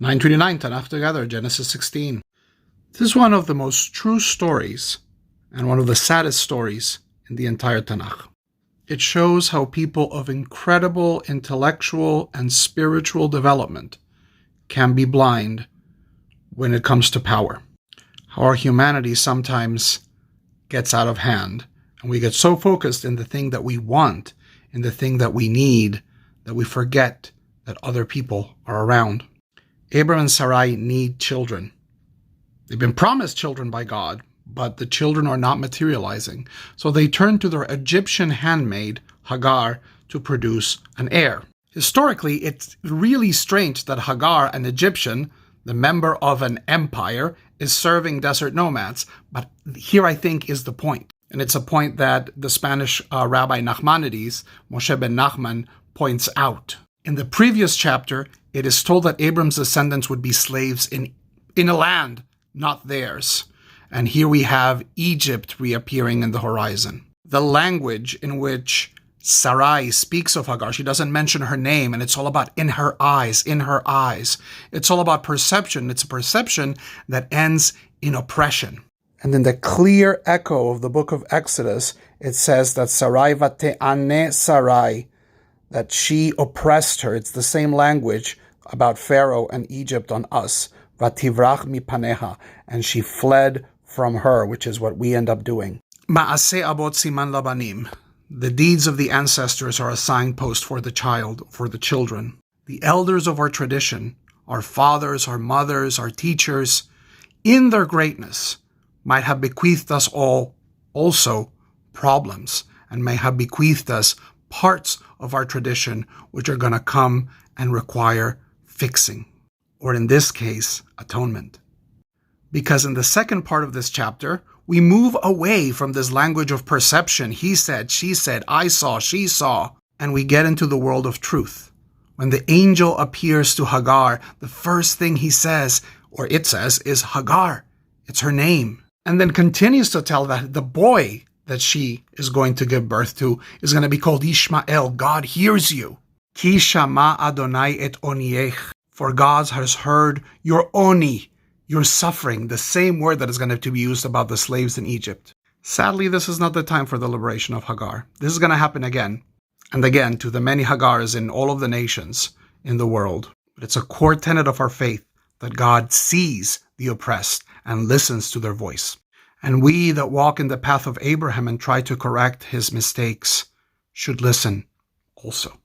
929 Tanach together, Genesis 16. This is one of the most true stories and one of the saddest stories in the entire Tanach. It shows how people of incredible intellectual and spiritual development can be blind when it comes to power. How our humanity sometimes gets out of hand, and we get so focused in the thing that we want, in the thing that we need, that we forget that other people are around. Abram and Sarai need children. They've been promised children by God, but the children are not materializing. So they turn to their Egyptian handmaid, Hagar, to produce an heir. Historically, it's really strange that Hagar, an Egyptian, the member of an empire, is serving desert nomads. But here I think is the point. And it's a point that the Spanish Rabbi Nachmanides, Moshe ben Nachman, points out. In the previous chapter, it is told that Abram's descendants would be slaves in a land not theirs. And here we have Egypt reappearing in the horizon. The language in which Sarai speaks of Hagar, she doesn't mention her name, and it's all about in her eyes, in her eyes. It's all about perception. It's a perception that ends in oppression. And in the clear echo of the book of Exodus, it says that Sarai vate'aneh Sarai, that she oppressed her. It's the same language about Pharaoh and Egypt on us. Vativrach mipaneha, and she fled from her, which is what we end up doing. Ma'aseh abot siman labanim. The deeds of the ancestors are a signpost for the child, for the children. The elders of our tradition, our fathers, our mothers, our teachers, in their greatness, might have bequeathed us all also problems, and may have bequeathed us parts of our tradition which are going to come and require fixing, or in this case, atonement. Because in the second part of this chapter, we move away from this language of perception, he said, she said, I saw, she saw, and we get into the world of truth. When the angel appears to Hagar, the first thing he says, or it says, is Hagar. It's her name. And then continues to tell that the boy that she is going to give birth to is going to be called Ishmael. God hears you. Ki shama Adonai et oniech. For God has heard your oni, your suffering, the same word that is going to be used about the slaves in Egypt. Sadly, this is not the time for the liberation of Hagar. This is going to happen again and again to the many Hagars in all of the nations in the world. But it's a core tenet of our faith that God sees the oppressed and listens to their voice. And we that walk in the path of Abraham and try to correct his mistakes should listen also.